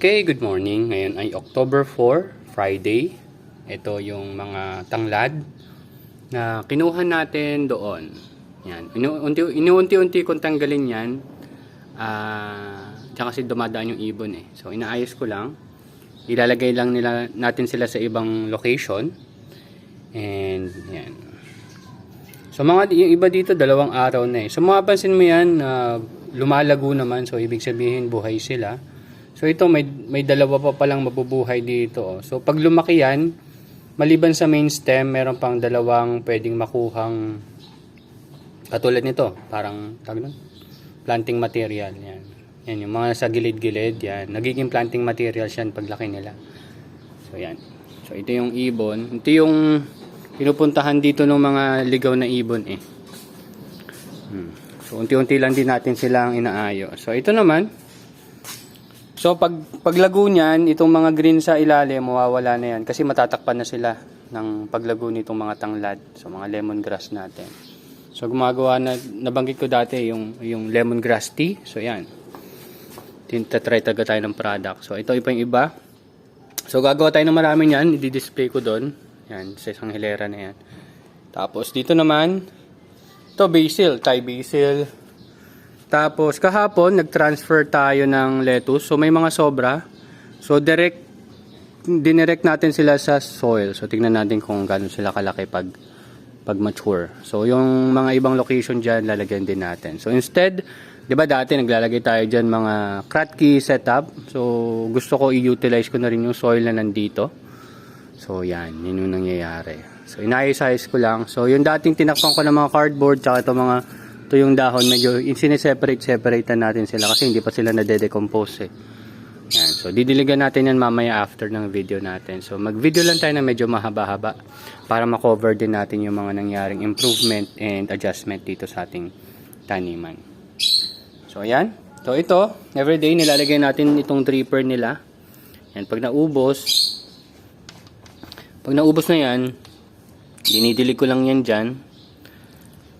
Okay, good morning. Ngayon ay October 4, Friday. Ito yung mga tanglad na kinuha natin doon. Yan. Inuunti-unti kong tanggalin yan. Tsaka kasi dumadaan yung ibon eh. So, inaayos ko lang. Ilalagay lang natin sila sa ibang location. And, yan. So, yung iba dito, 2 araw na eh. So, mapapansin mo yan, lumalago naman. So, ibig sabihin, buhay sila. So ito may dalawa pa palang mabubuhay dito. Oh. So pag lumaki yan, maliban sa main stem, meron pang 2 pwedeng makuhang katulad nito, parang planting material yan. Yan yung mga sa gilid-gilid yan. Nagiging planting material yan paglaki nila. So yan. So ito yung ibon. Ito yung pinupuntahan dito ng mga ligaw na ibon eh. So unti-unti lang din natin silang inaayo. So ito naman. So paglago niyan, itong mga green sa ilalim mawawala na yan kasi matatakpan na sila ng paglago nitong mga tanglad. So mga lemongrass natin. So gumagawa na nabanggit ko dati yung lemongrass tea. So yan. Try taga tayo ng product. So ito yung iba. So gagawa tayo ng marami niyan, i-display ko doon. Yan, sa isang hilera na yan. Tapos dito naman, ito basil, Thai basil. Tapos kahapon nag-transfer tayo ng lettuce. So may mga sobra. So dinirect natin sila sa soil. So tingnan natin kung gaano sila kalaki pag mature. So yung mga ibang location diyan lalagyan din natin. So instead, 'di ba dati naglalagay tayo diyan mga Kratky setup. So gusto ko i-utilize ko na rin yung soil na nandito. So yan, yun yung nangyayari. So inayos-ayos ko lang. So yung dating tinakpan ko ng mga cardboard tsaka ito yung dahon, medyo sineseparate natin sila kasi hindi pa sila nade-decompose eh. Yan. So didiligan natin yan mamaya after ng video natin. So mag-video lang tayo na medyo mahaba-haba para ma-cover din natin yung mga nangyaring improvement and adjustment dito sa ating taniman. So ayan. So ito, everyday nilalagay natin itong dripper nila. Yan, pag naubos na yan, dinidilig ko lang yan dyan.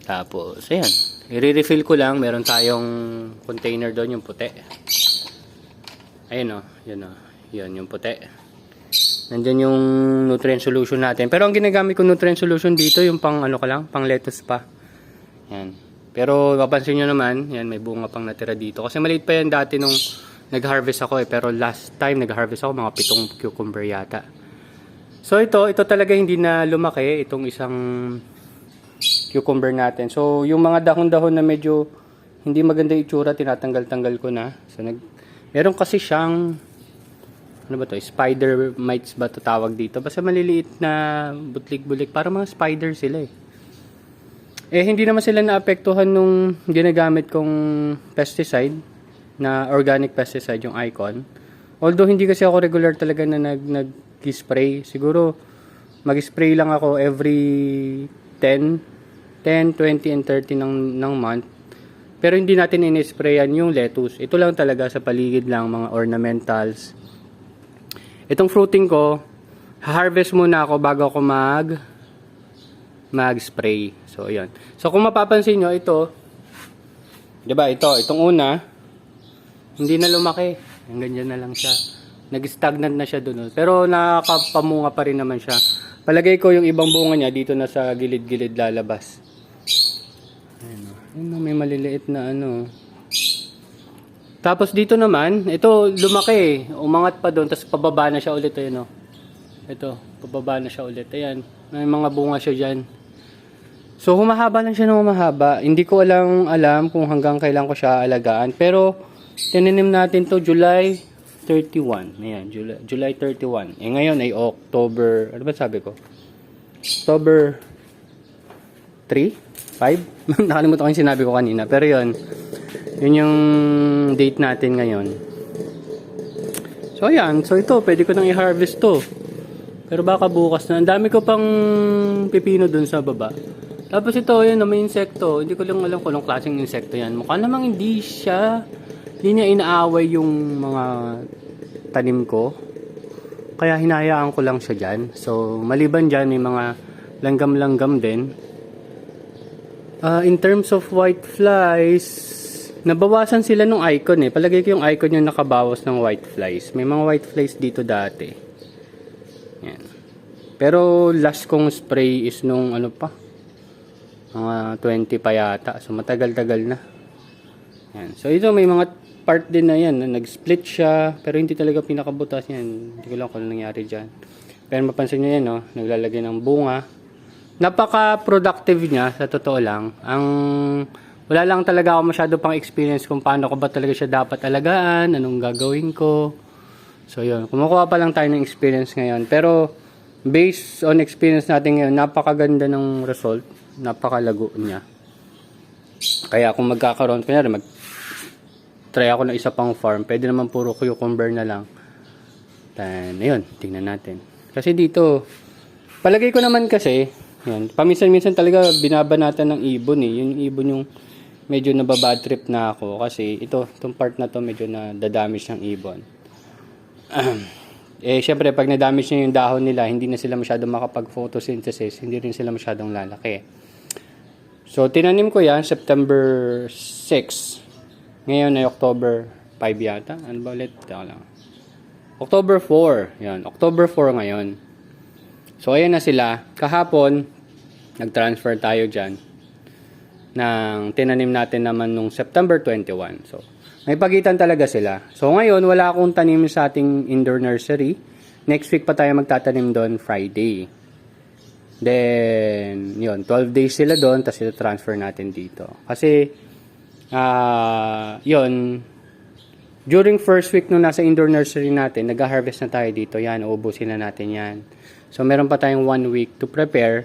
Tapos, ayan. I-refill ko lang. Meron tayong container doon, yung puti. Ayun o. Yun o. Yun, yung puti. Nandyan yung nutrient solution natin. Pero ang ginagamit ko nutrient solution dito, yung pang pang lettuce pa. Yan. Pero mapansin nyo naman, yan, may bunga pang natira dito. Kasi maliit pa yan dati nung nag-harvest ako eh. Pero last time nag-harvest ako, mga 7 cucumber yata. So ito talaga hindi na lumaki. Itong isang cucumber natin. So, yung mga dahon-dahon na medyo hindi maganda itsura, tinatanggal-tanggal ko na. So, meron kasi siyang spider mites ba ito tawag dito? Basta maliliit na butlik-bulik. Para mga spider sila eh. Hindi naman sila naapektuhan nung ginagamit kong pesticide na organic pesticide, yung Icon. Although, hindi kasi ako regular talaga na nag-spray. Siguro, mag-spray lang ako every 10, 20, and 30 ng month. Pero hindi natin in-sprayan yung lettuce. Ito lang talaga sa paligid lang, mga ornamentals. Itong fruiting ko, harvest muna ako bago ako mag-spray. So, ayan. So, kung mapapansin nyo, ito, diba, itong una, hindi na lumaki. Ganyan na lang siya. Nag-stagnant na siya doon. Pero nakapamunga pa rin naman siya. Palagay ko yung ibang bunga niya dito na sa gilid-gilid lalabas. Ayun, may maliliit na Tapos dito naman, ito lumaki eh. Umangat pa doon, tapos pababa na siya ulit. Ayun, ito, pababa na siya ulit. Ayan, may mga bunga siya dyan. So humahaba lang siya ng humahaba. Hindi ko alam kung hanggang kailan ko siya alagaan. Pero tinanim natin to July 31. Ayan, July 31. Ngayon ay October, ano ba sabi ko? October 3? 5? Nakalimutan ko yung sinabi ko kanina. Pero yun yung date natin ngayon. So ayan, so ito, pwede ko nang i-harvest to. Pero baka bukas na. Ang dami ko pang pipino dun sa baba. Tapos ito, yun, may insekto. Hindi ko lang alam kung anong klaseng insekto yan. Mukha namang hindi niya inaaway yung mga tanim ko. Kaya hinayaan ko lang siya dyan. So, maliban dyan, may mga langgam-langgam din. In terms of white flies, nabawasan sila nung icon eh. Palagay ko yung icon yung nakabawas ng white flies. May mga white flies dito dati. Yan. Pero last kong spray is nung ano pa, mga 20 pa yata. So matagal-tagal na. Yan. So ito may mga part din na yan. Nag-split siya. Pero hindi talaga pinakabutas yan. Hindi ko lang kung ano nangyari dyan. Pero mapansin nyo yan, no? Naglalagay ng bunga. Napaka-productive niya, sa totoo lang. Wala lang talaga ako masyado pang experience kung paano ko ba talaga siya dapat alagaan, anong gagawin ko. So yun, kumukuha pa lang tayo ng experience ngayon. Pero based on experience natin ngayon, napakaganda ng result. Napakalago niya. Kaya kung magkakaroon, kunyari try ako ng isa pang farm, pwede naman puro cucumber na lang. Then, ayun, tingnan natin. Kasi dito, palagay ko naman kasi, yan, paminsan-minsan talaga binabanatan ng ibon eh. Yung ibon yung medyo nababad trip na ako kasi itong part na to medyo nadadamage ng ibon. Syempre pag nadamage niya yung dahon nila, hindi na sila masyadong makapag-photosynthesis, hindi rin sila masyadong lalaki. So, tinanim ko yan September 6. Ngayon ay October 5 yata. Ano ba ulit? Teka lang. October 4. Yan, October 4 ngayon. So, ayan na sila. Kahapon, nag-transfer tayo dyan ng tinanim natin naman nung September 21. So, may pagitan talaga sila. So, ngayon, wala akong tanim sa ating indoor nursery. Next week pa tayo magtatanim doon, Friday. Then, yun, 12 days sila doon, tapos ito-transfer natin dito. Kasi, yun, during first week nung nasa indoor nursery natin, nag-harvest na tayo dito. Yan, uubusin na natin yan. So, meron pa tayong 1 week to prepare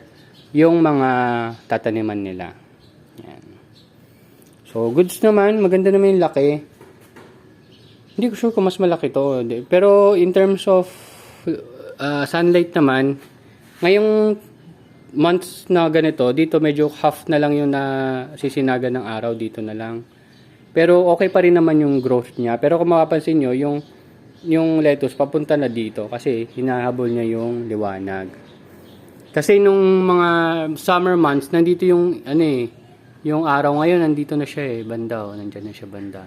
yung mga tataniman nila. Yan. So, goods naman. Maganda naman yung laki. Hindi ko sure kung mas malaki to. Pero, in terms of sunlight naman, ngayong months na ganito, dito medyo half na lang yung nasisinaga ng araw. Dito na lang. Pero okay pa rin naman yung growth niya. Pero kung mapapansin nyo, yung lettuce papunta na dito kasi hinahabol niya yung liwanag. Kasi nung mga summer months, nandito yung yung araw ngayon, nandito na siya banda. Nandiyan na siya banda.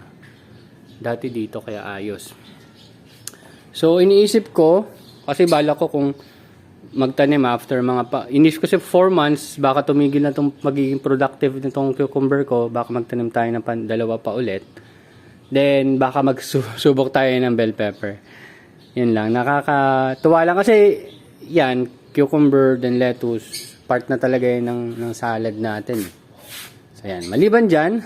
Dati dito, kaya ayos. So, iniisip ko, kasi bala ko kung magtanim after inisip ko kasi 4 months, baka tumigil na itong magiging productive nitong cucumber ko, baka magtanim tayo ng dalawa pa ulit. Then, baka magsubok tayo ng bell pepper. Yun lang, nakakatuwa lang kasi, yan, cucumber, then lettuce, part na talaga yun ng salad natin. So, yan, maliban dyan,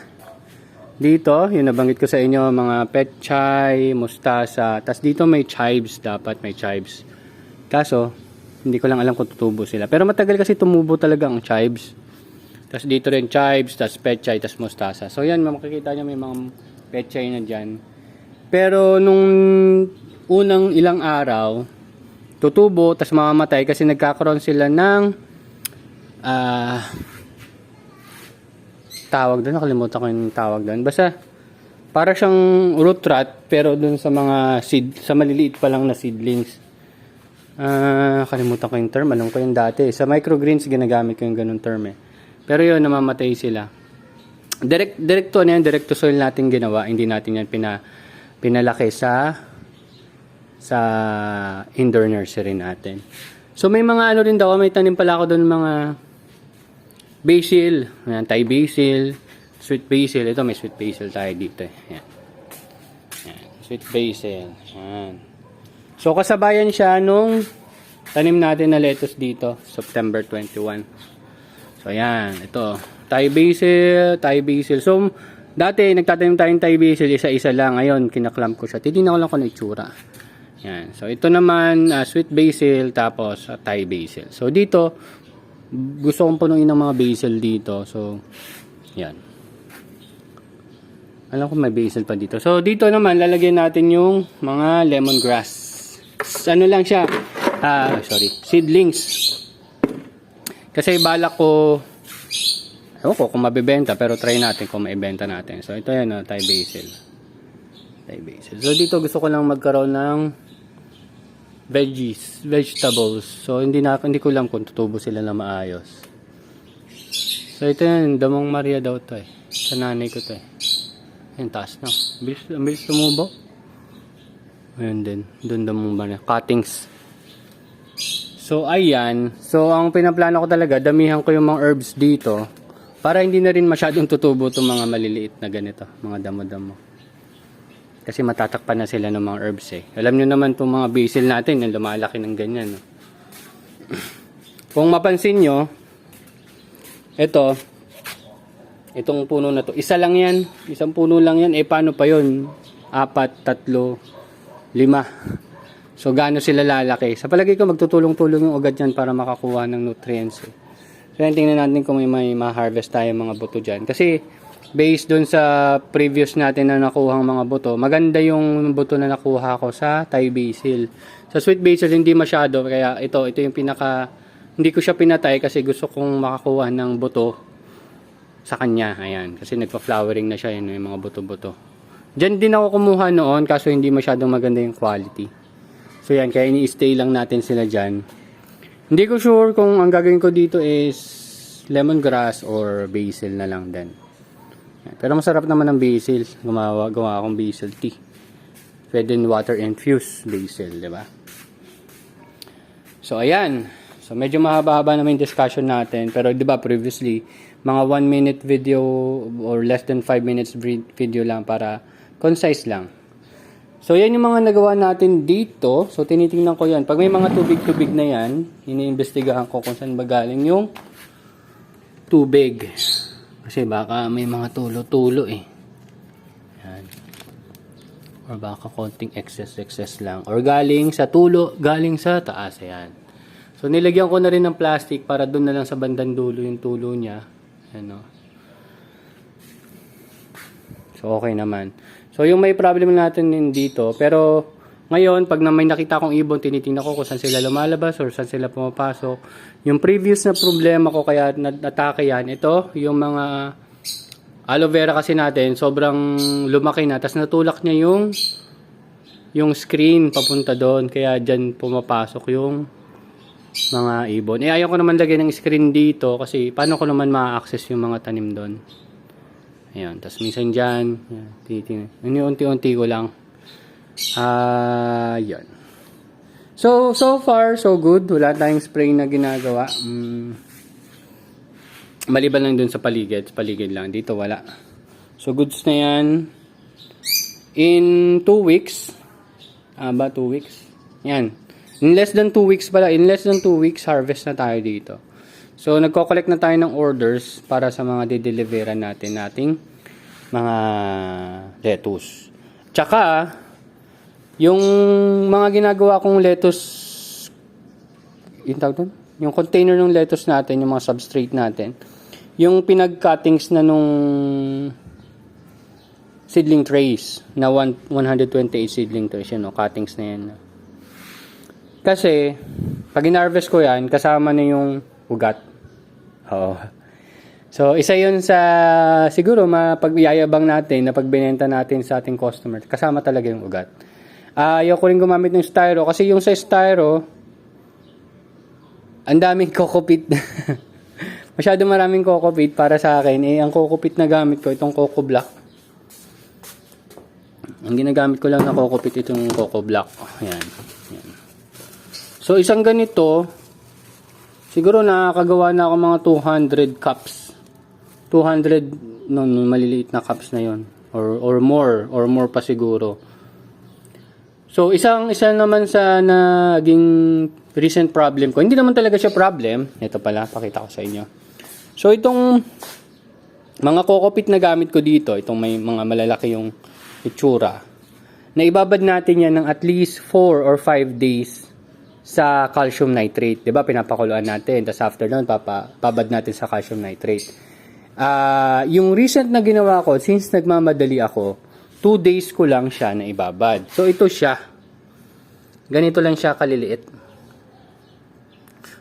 dito, yung nabanggit ko sa inyo, mga petchay, mustasa, tas dito may chives, dapat may chives. Kaso, hindi ko lang alam kung tutubo sila. Pero matagal kasi tumubo talaga ang chives. Tapos dito rin chives, tapos petchay, tapos mustasa. So yan, makikita nyo may mga petchay na dyan. Pero nung unang ilang araw, tutubo, tapos mamamatay kasi nagkakaroon sila ng tawag doon. Nakalimutan ko yung tawag doon. Basta, para siyang root rot, pero doon sa mga sa maliliit pa lang na seedlings. Kalimutan ko yung term. Alam ko yung dati. Sa microgreens, ginagamit ko yung ganun term eh. Pero yun, namamatay sila. Direct to soil natin ginawa. Hindi natin yan pinalaki sa indoor nursery natin. So, may mga rin daw. May tanim pala ako doon mga basil. Ayan, Thai basil. Sweet basil. Ito, may sweet basil tayo dito eh. Ayan. Ayan, sweet basil. Ayan. So, kasabayan siya nung tanim natin na lettuce dito, September 21. So, ayan. Ito. Thai basil. So, dati, nagtatanim tayong Thai basil, isa-isa lang. Ngayon, kinaklamp ko siya. Titignan ko lang kung ano itsura. Ayan. So, ito naman, sweet basil, tapos Thai basil. So, dito, gusto kong punuin ng mga basil dito. So, ayan. Alam ko may basil pa dito. So, dito naman, lalagyan natin yung mga lemongrass. Ano lang siya, seedlings. Kasi balak ko, ewan ko kung mabibenta, pero try natin kung maibenta natin. So, ito yan, Thai basil. So, dito gusto ko lang magkaroon ng vegetables. So, hindi ko lang kung tutubo sila na maayos. So, ito yan, damong Maria daw to eh. Sa nanay ko to eh. Ayan, taas na. Ang bilis tumubo. Ayan din. Doon ba na. Cuttings. So, ayan. So, ang pinaplano ko talaga, damihan ko yung mga herbs dito para hindi na rin masyadong tutubo itong mga maliliit na ganito. Mga damo-damo. Kasi matatakpan na sila ng mga herbs eh. Alam nyo naman itong mga basil natin, yung lumalaki ng ganyan. No? Kung mapansin nyo, itong puno na to, isa lang yan. Isang puno lang yan. Eh, paano pa yun? 4, 3, 5. So, gaano sila lalaki? Sa palagay ko, magtutulong-tulong yung ugat dyan para makakuha ng nutrients. Eh. So, yan, tingnan natin kung may ma-harvest tayo mga buto dyan. Kasi, based dun sa previous natin na nakuhang mga buto, maganda yung buto na nakuha ko sa Thai basil. Sa sweet basil, hindi masyado. Kaya ito yung hindi ko siya pinatay kasi gusto kong makakuha ng buto sa kanya. Ayan, kasi nagpa-flowering na siya. Yan, yung mga buto-buto. Diyan din ako kumuha noon, kaso hindi masyadong maganda yung quality. So yan, kaya ini-stay lang natin sila dyan. Hindi ko sure kung ang gagawin ko dito is lemongrass or basil na lang din. Pero masarap naman ang basil. Gumawa akong basil tea. Pwede water infused basil, di ba? So ayan. So medyo mahaba-haba naman yung discussion natin. Pero di ba previously, mga 1 minute video or less than 5 minutes video lang para concise lang. So, yan yung mga nagawa natin dito. So, tinitingnan ko yan. Pag may mga tubig-tubig na yan, iniimbestigahan ko kung saan ba galing yung tubig. Kasi baka may mga tulo-tulo eh. Yan. Or baka konting excess lang. Or galing sa tulo, galing sa taas. Ayan. So, nilagyan ko na rin ng plastic para doon na lang sa bandang dulo yung tulo niya. Ano. So, okay naman. So, yung may problem natin din dito, pero ngayon, pag may nakita kong ibon, tinitingnan ko kung saan sila lumalabas or saan sila pumapasok. Yung previous na problema ko kaya natake yan, ito, yung mga aloe vera kasi natin, sobrang lumaki na, tapos natulak niya yung screen papunta doon, kaya dyan pumapasok yung mga ibon. Eh, ayaw ko naman lagay ng screen dito kasi paano ko naman ma-access yung mga tanim doon. Ayan, tapos minsan dyan, unti-unti ko lang. Yan. So far, so good. Wala tayong spray na ginagawa. Maliban lang dun sa paligid. Paligid lang. Dito wala. So, goods na yan. In 2 weeks. 2 weeks? Yan. In less than 2 weeks pala. In less than 2 weeks, harvest na tayo dito. So, nagko-collect na tayo ng orders para sa mga dideliveran nating mga lettuce. Tsaka, yung mga ginagawa kong lettuce, yung container ng lettuce natin, yung mga substrate natin, yung pinag-cuttings na nung seedling trays, na 128 seedling trays, yun, no, cuttings na yan. Kasi, pag in-harvest ko yan, kasama na yung ugat. Oo. So, isa yun sa, siguro, mapagyayabang natin na pagbinenta natin sa ating customer. Kasama talaga yung ugat. Ayaw ko rin gumamit ng styro. Kasi yung sa styro, ang daming kokopit. Masyado maraming kokopit para sa akin. Eh, ang kokopit na gamit ko, itong Coco Black. Ang ginagamit ko lang na kokopit, itong Coco Black. Ayan. Ayan. So, isang ganito, siguro nakakagawa na ako mga 200 cups. 200 no, maliliit na cups na yon or more pa siguro. So isa naman sa naging recent problem ko, hindi naman talaga siya problem, ito pala, pakita ko sa inyo. So itong mga kokopit na gamit ko dito, itong may mga malalaki yung itsura, na ibabad natin yan ng at least 4 or 5 days sa calcium nitrate. Diba pinapakuluan natin, tapos after nun babad natin sa calcium nitrate. Yung recent na ginawa ko, since nagmamadali ako, 2 days ko lang siya na ibabad. So, ito siya. Ganito lang siya kaliliit.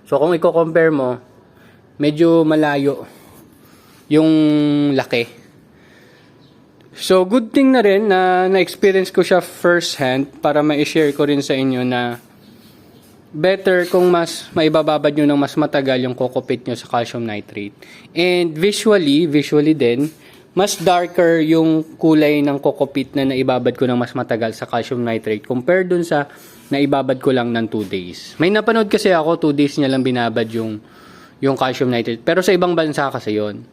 So, kung i-compare mo, medyo malayo yung laki. So, good thing na rin na na-experience ko siya first hand para ma-share ko rin sa inyo na better kung mas maibababad nyo ng mas matagal yung kokopit nyo sa calcium nitrate. And visually din, mas darker yung kulay ng coco peat na naibabad ko ng mas matagal sa calcium nitrate compared dun sa naibabad ko lang ng 2 days. May napanood kasi ako 2 days niya lang binabad yung calcium nitrate. Pero sa ibang bansa kasi yon.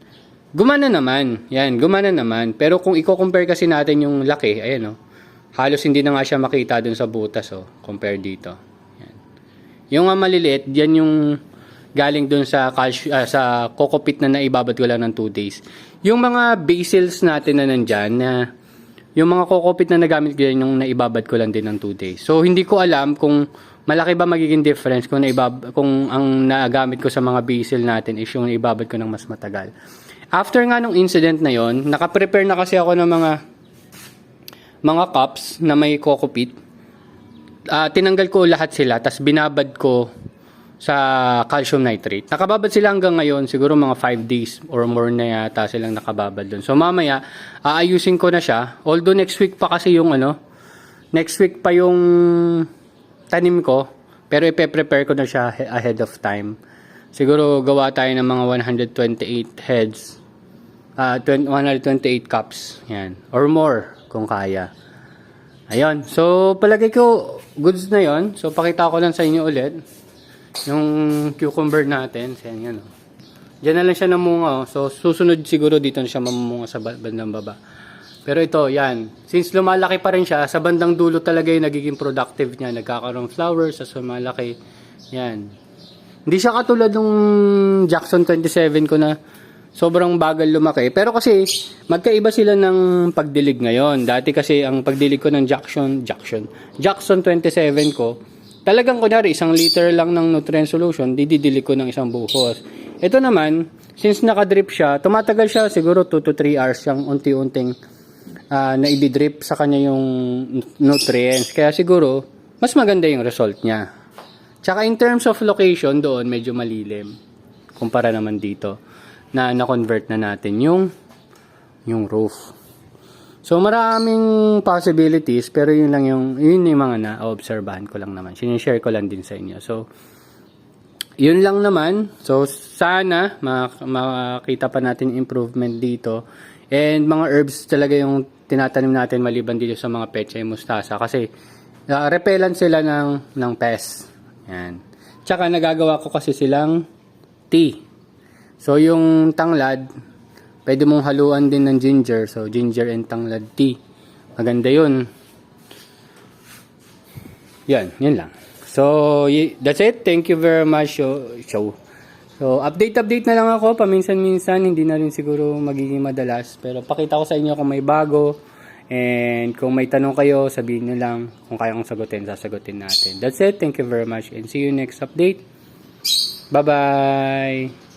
Gumana naman. Yan, gumana naman. Pero kung i-compare kasi natin yung laki, ayan halos hindi na nga siya makita dun sa butas compare dito. Yan. Yung maliliit, yan yung galing dun sa sa coco peat na naibabad ko lang ng 2 days. Yung mga basils natin na nandyan, yung mga coco peat na nagamit ko yan, yung naibabad ko lang din ng 2 days. So, hindi ko alam kung malaki ba magiging difference kung ang nagamit ko sa mga basil natin is yung naibabad ko ng mas matagal. After nga nung incident na yon, naka-prepare na kasi ako ng mga cups na may coco peat. Tinanggal ko lahat sila, tas binabad ko sa calcium nitrate. Nakababad sila hanggang ngayon, siguro mga 5 days or more na yata silang nakababad doon. So mamaya, aayusin ko na siya. Although next week pa kasi yung next week pa yung tanim ko, pero ipe-prepare ko na siya ahead of time. Siguro gawa tayo ng mga 128 heads, 128 cups, yan, or more kung kaya. Ayun, so palagay ko goods na yon. So pakita ko lang sa inyo ulit yung cucumber natin. Yan, Diyan na lang siya namunga. So, susunod siguro dito na siya mamunga sa bandang baba. Pero ito, yan. Since lumalaki pa rin siya, sa bandang dulo talaga yung nagiging productive niya. Nagkakaroon flowers, sa lumalaki. Yan. Hindi siya katulad ng Jackson 27 ko na sobrang bagal lumaki. Pero kasi, magkaiba sila ng pagdilig ngayon. Dati kasi, ang pagdilig ko ng Jackson 27 ko, talagang kunyari, 1 liter lang ng nutrient solution, dididilig ko ng 1 buhos. Ito naman, since nakadrip siya, tumatagal siya siguro 2 to 3 hours yung unti-unting na i-drip sa kanya yung nutrients. Kaya siguro, mas maganda yung result niya. Tsaka in terms of location, doon medyo malilim. Kumpara naman dito, na na-convert na natin yung roof. So maraming possibilities, pero yun yung mga na-obserbahan ko lang naman. Sinishare ko lang din sa inyo. So yun lang naman. So sana makita pa natin improvement dito. And mga herbs talaga yung tinatanim natin maliban dito sa mga pechay mustasa kasi repellent sila ng pests. Yan. Tsaka nagagawa ko kasi silang tea. So yung tanglad, pwede mong haluan din ng ginger. So, ginger and tanglad tea. Maganda yun. Yan lang. So, that's it. Thank you very much. So, update na lang ako. Paminsan-minsan, hindi na rin siguro magiging madalas. Pero pakita ko sa inyo kung may bago. And kung may tanong kayo, sabihin nyo lang. Kung kaya kong sagutin, sasagutin natin. That's it. Thank you very much. And see you next update. Bye-bye.